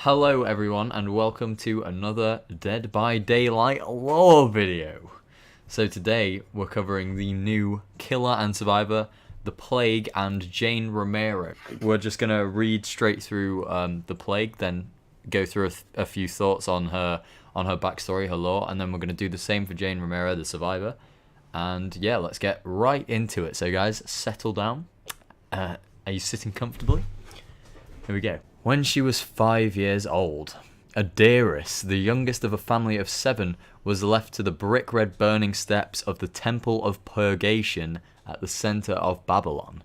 Hello everyone and welcome to another Dead by Daylight lore video. So today we're covering the new Killer and Survivor, the Plague and Jane Romero. We're just going to read straight through the Plague, then go through a few thoughts on her backstory, her lore, and then we're going to do the same for Jane Romero, the Survivor. And yeah, let's get right into it. So guys, settle down. Are you sitting comfortably? Here we go. When she was 5 years old, Adiris, the youngest of a family of 7, was left to the brick-red burning steps of the Temple of Purgation at the center of Babylon.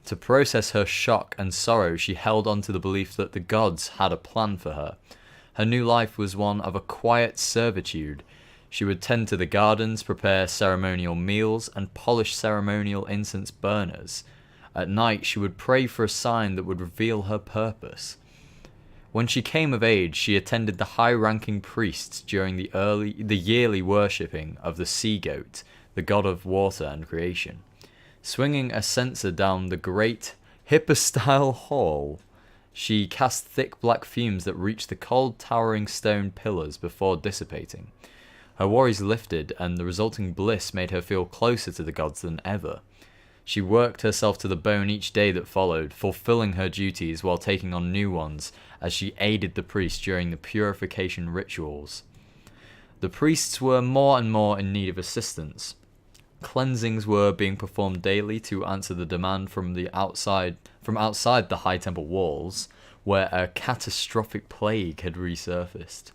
To process her shock and sorrow, she held on to the belief that the gods had a plan for her. Her new life was one of a quiet servitude. She would tend to the gardens, prepare ceremonial meals, and polish ceremonial incense burners. At night, she would pray for a sign that would reveal her purpose. When she came of age, she attended the high-ranking priests during the yearly worshipping of the sea goat, the god of water and creation. Swinging a censer down the great hypostyle hall, she cast thick black fumes that reached the cold, towering stone pillars before dissipating. Her worries lifted, and the resulting bliss made her feel closer to the gods than ever. She worked herself to the bone each day that followed, fulfilling her duties while taking on new ones as she aided the priests during the purification rituals. The priests were more and more in need of assistance. Cleansings were being performed daily to answer the demand from outside the high temple walls, where a catastrophic plague had resurfaced.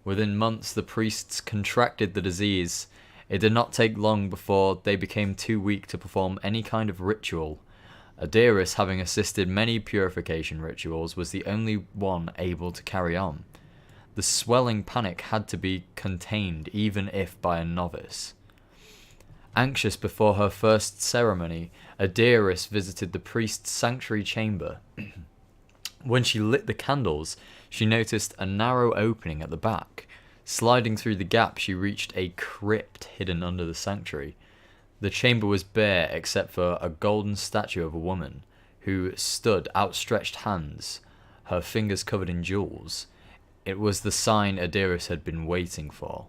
Within months, the priests contracted the disease. It did not take long before they became too weak to perform any kind of ritual. Adiris, having assisted many purification rituals, was the only one able to carry on. The swelling panic had to be contained, even if by a novice. Anxious before her first ceremony, Adiris visited the priest's sanctuary chamber. When she lit the candles, she noticed a narrow opening at the back. Sliding through the gap, she reached a crypt hidden under the sanctuary. The chamber was bare except for a golden statue of a woman, who stood outstretched hands, her fingers covered in jewels. It was the sign Adiris had been waiting for.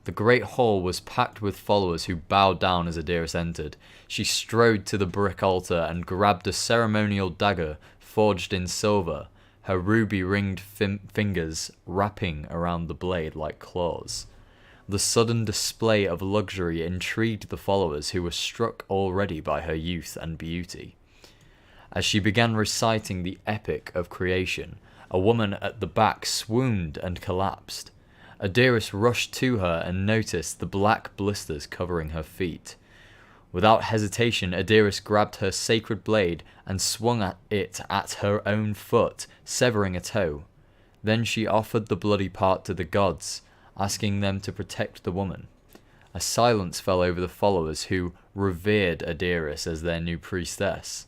The great hall was packed with followers who bowed down as Adiris entered. She strode to the brick altar and grabbed a ceremonial dagger forged in silver, her ruby-ringed fingers wrapping around the blade like claws. The sudden display of luxury intrigued the followers, who were struck already by her youth and beauty. As she began reciting the epic of creation, a woman at the back swooned and collapsed. Adiris rushed to her and noticed the black blisters covering her feet. Without hesitation, Adiris grabbed her sacred blade and swung it at her own foot, severing a toe. Then she offered the bloody part to the gods, asking them to protect the woman. A silence fell over the followers, who revered Adiris as their new priestess.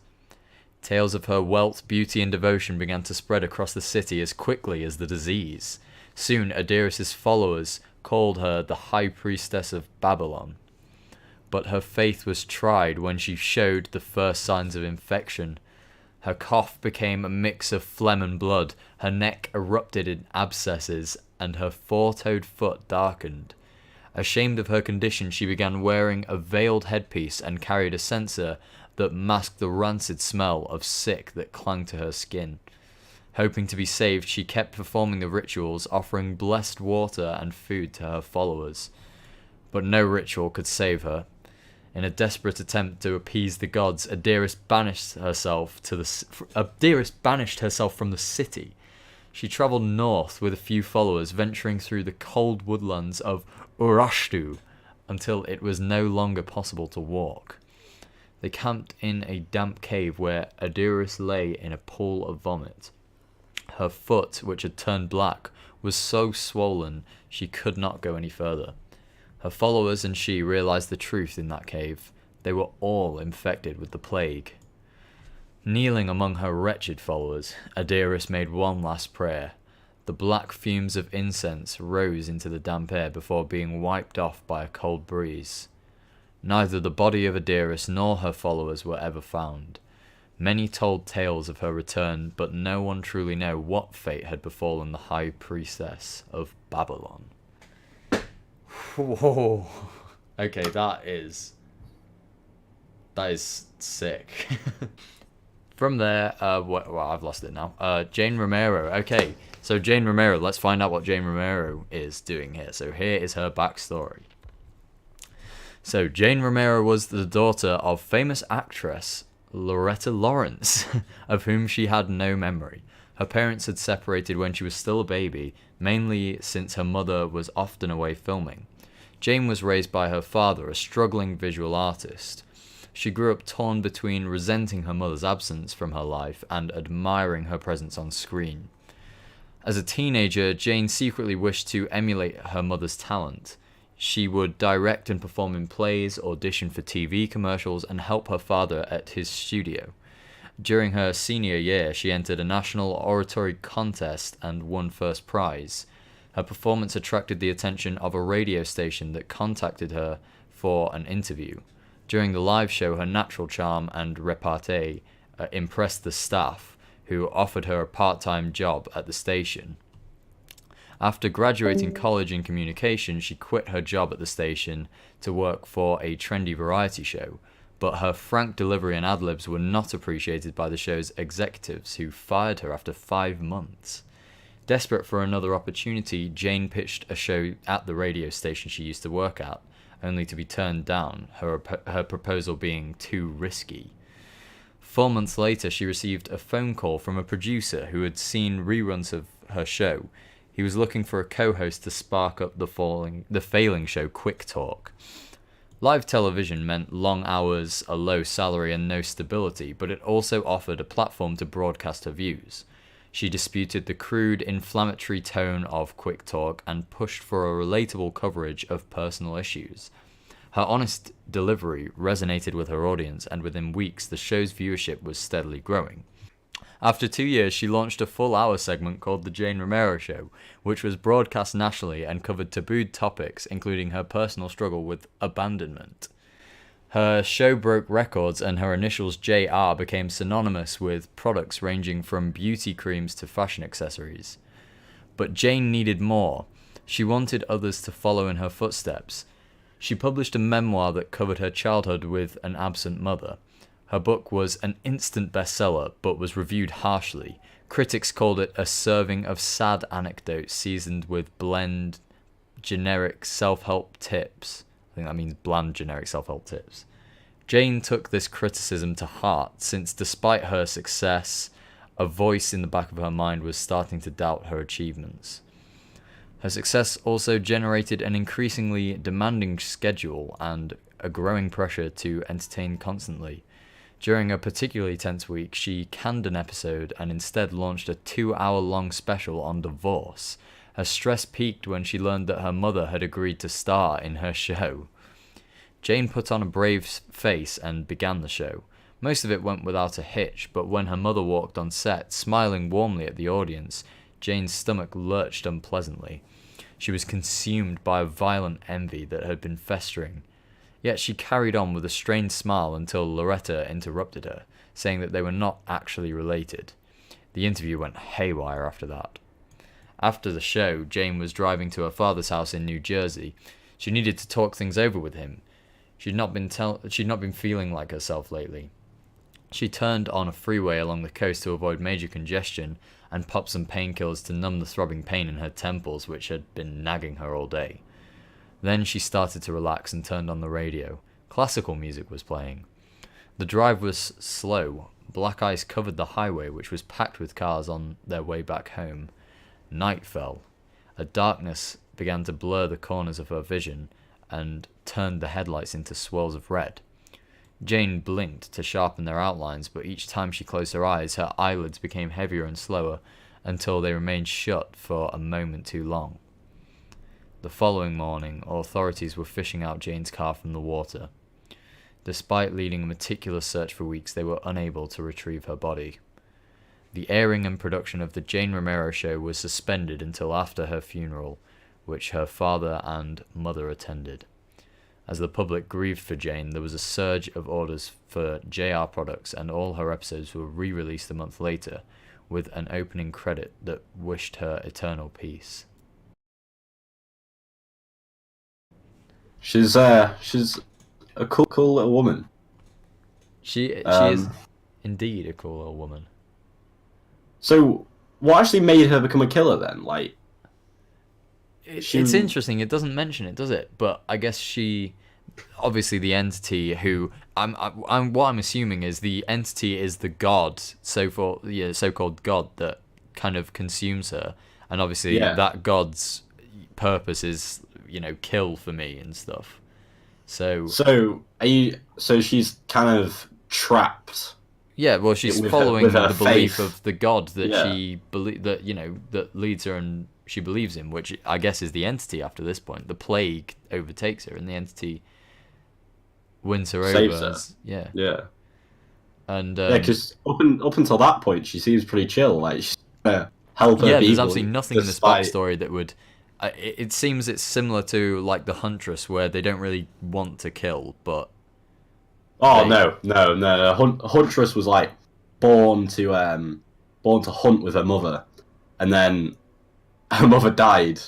Tales of her wealth, beauty, and devotion began to spread across the city as quickly as the disease. Soon, Adiris' followers called her the High Priestess of Babylon. But her faith was tried when she showed the first signs of infection. Her cough became a mix of phlegm and blood, her neck erupted in abscesses, and her four-toed foot darkened. Ashamed of her condition, she began wearing a veiled headpiece and carried a censer that masked the rancid smell of sick that clung to her skin. Hoping to be saved, she kept performing the rituals, offering blessed water and food to her followers. But no ritual could save her. In a desperate attempt to appease the gods, Adiris banished herself from the city. She travelled north with a few followers, venturing through the cold woodlands of Urashtu until it was no longer possible to walk. They camped in a damp cave where Adiris lay in a pool of vomit. Her foot, which had turned black, was so swollen she could not go any further. Her followers and she realized the truth in that cave. They were all infected with the plague. Kneeling among her wretched followers, Adiris made one last prayer. The black fumes of incense rose into the damp air before being wiped off by a cold breeze. Neither the body of Adiris nor her followers were ever found. Many told tales of her return, but no one truly knew what fate had befallen the High Priestess of Babylon. Whoa. Okay, that is sick. From there, well, I've lost it now. Jane Romero. Okay, so Jane Romero, let's find out what Jane Romero is doing here. So here is her backstory. So Jane Romero was the daughter of famous actress Loretta Lawrence, of whom she had no memory. Her parents had separated when she was still a baby, mainly since her mother was often away filming. Jane was raised by her father, a struggling visual artist. She grew up torn between resenting her mother's absence from her life and admiring her presence on screen. As a teenager, Jane secretly wished to emulate her mother's talent. She would direct and perform in plays, audition for TV commercials, and help her father at his studio. During her senior year, she entered a national oratory contest and won first prize. Her performance attracted the attention of a radio station that contacted her for an interview. During the live show, her natural charm and repartee impressed the staff, who offered her a part-time job at the station. After graduating college in communication, she quit her job at the station to work for a trendy variety show, but her frank delivery and ad-libs were not appreciated by the show's executives, who fired her after 5 months. Desperate for another opportunity, Jane pitched a show at the radio station she used to work at, only to be turned down, her proposal being too risky. 4 months later, she received a phone call from a producer who had seen reruns of her show. He was looking for a co-host to spark up the failing show Quick Talk. Live television meant long hours, a low salary, and no stability, but it also offered a platform to broadcast her views. She disputed the crude, inflammatory tone of Quick Talk and pushed for a relatable coverage of personal issues. Her honest delivery resonated with her audience, and within weeks, the show's viewership was steadily growing. After 2 years, she launched a full-hour segment called The Jane Romero Show, which was broadcast nationally and covered tabooed topics, including her personal struggle with abandonment. Her show broke records, and her initials JR became synonymous with products ranging from beauty creams to fashion accessories. But Jane needed more. She wanted others to follow in her footsteps. She published a memoir that covered her childhood with an absent mother. Her book was an instant bestseller, but was reviewed harshly. Critics called it a serving of sad anecdotes seasoned with bland generic self-help tips. I think that means bland generic self-help tips. Jane took this criticism to heart, since despite her success, a voice in the back of her mind was starting to doubt her achievements. Her success also generated an increasingly demanding schedule and a growing pressure to entertain constantly. During a particularly tense week, she canned an episode and instead launched a 2-hour-long special on divorce. Her stress peaked when she learned that her mother had agreed to star in her show. Jane put on a brave face and began the show. Most of it went without a hitch, but when her mother walked on set, smiling warmly at the audience, Jane's stomach lurched unpleasantly. She was consumed by a violent envy that had been festering. Yet she carried on with a strained smile until Loretta interrupted her, saying that they were not actually related. The interview went haywire after that. After the show, Jane was driving to her father's house in New Jersey. She needed to talk things over with him. She'd not been feeling like herself lately. She turned on a freeway along the coast to avoid major congestion and popped some painkillers to numb the throbbing pain in her temples, which had been nagging her all day. Then she started to relax and turned on the radio. Classical music was playing. The drive was slow. Black ice covered the highway, which was packed with cars on their way back home. Night fell. A darkness began to blur the corners of her vision and turned the headlights into swirls of red. Jane blinked to sharpen their outlines, but each time she closed her eyes, her eyelids became heavier and slower until they remained shut for a moment too long. The following morning, authorities were fishing out Jane's car from the water. Despite leading a meticulous search for weeks, they were unable to retrieve her body. The airing and production of The Jane Romero Show was suspended until after her funeral, which her father and mother attended. As the public grieved for Jane, there was a surge of orders for JR products, and all her episodes were re-released a month later, with an opening credit that wished her eternal peace. She's a cool little woman. She is indeed a cool little woman. So, what actually made her become a killer then? Like, it's interesting. It doesn't mention it, does it? But I guess she, obviously, the entity who what I'm assuming is the entity is the god, so-called god that kind of consumes her, and obviously that god's purpose is kill for me and stuff. So she's kind of trapped. Yeah, well, she's following the belief of the god that that leads her and she believes in, which I guess is the entity after this point. The plague overtakes her, and the entity wins her Saves over. Her. Yeah. And because up until that point, she seems pretty chill. Like, she's help her. Yeah, people, there's absolutely nothing in this backstory that would. It seems it's similar to like the Huntress, where they don't really want to kill, but. No. Huntress was like born to hunt with her mother, and then her mother died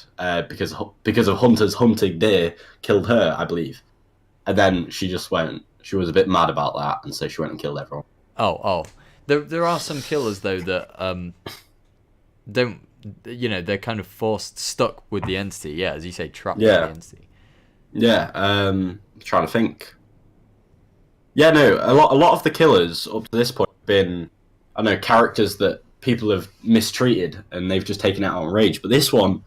because of hunters hunting deer killed her, I believe, and then she just went. She was a bit mad about that, and so she went and killed everyone. Oh, there are some killers though that don't. They're kind of stuck with the entity. Yeah, as you say, trapped with the entity. Yeah, trying to think. Yeah, no, a lot of the killers up to this point have been, I don't know, characters that people have mistreated and they've just taken it out on rage. But this one,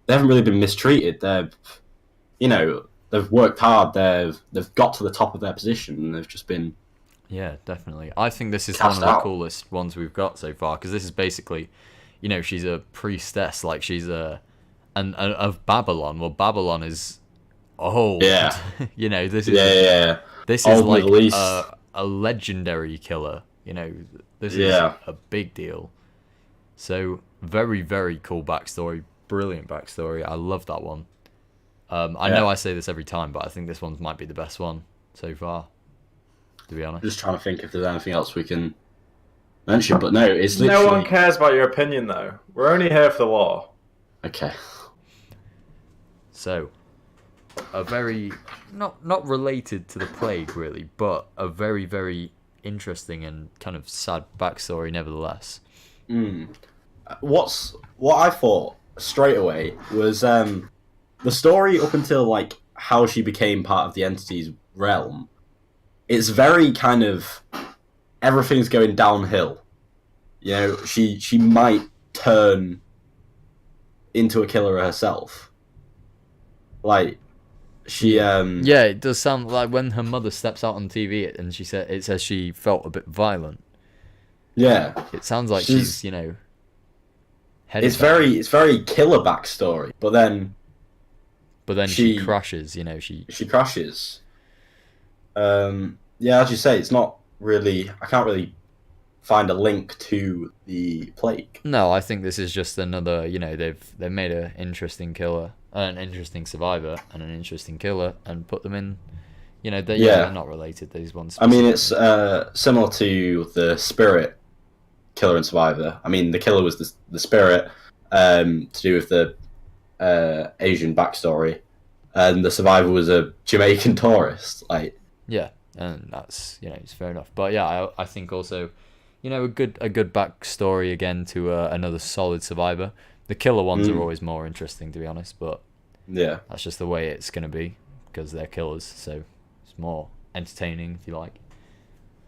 they haven't really been mistreated. They've worked hard. They've got to the top of their position, and they've just been. Yeah, definitely. I think this is one of the coolest ones we've got so far, because this is basically, she's a priestess, like she's of Babylon. Well, Babylon is old. Yeah. This is This is like a legendary killer. This is a big deal. So very, very cool backstory, brilliant backstory. I love that one. I know I say this every time, but I think this one might be the best one so far, to be honest. Just trying to think if there's anything else we can mention, but no, it's literally... No one cares about your opinion, though. We're only here for the lore. Okay. So, a very... Not related to the plague, really, but a very, very interesting and kind of sad backstory, nevertheless. What I thought straight away was the story up until, like, how she became part of the entity's realm. It's very kind of... Everything's going downhill. She might turn into a killer herself. Like, she Yeah, it does sound like when her mother steps out on TV and it says she felt a bit violent. Yeah. It sounds like she's it's very killer backstory, but then she crashes, she crashes. Yeah, as you say, it's not really, I can't really find a link to the plague. No, I think this is just another, they've made an interesting killer, an interesting survivor, and an interesting killer, and put them in, they're not related, these ones. I mean, it's similar to the spirit killer and survivor. I mean, the killer was the spirit, to do with the Asian backstory, and the survivor was a Jamaican tourist. Like, yeah, and that's it's fair enough. But yeah, I think also, a good backstory again to another solid survivor. The killer ones are always more interesting, to be honest. But yeah, that's just the way it's gonna be because they're killers. So it's more entertaining, if you like.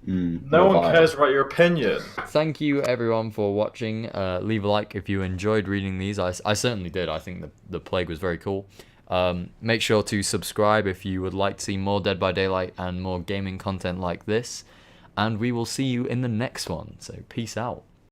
No one cares about your opinion. Thank you everyone for watching. Leave a like if you enjoyed reading these. I certainly did. I think the plague was very cool. Make sure to subscribe if you would like to see more Dead by Daylight and more gaming content like this. And we will see you in the next one. So peace out.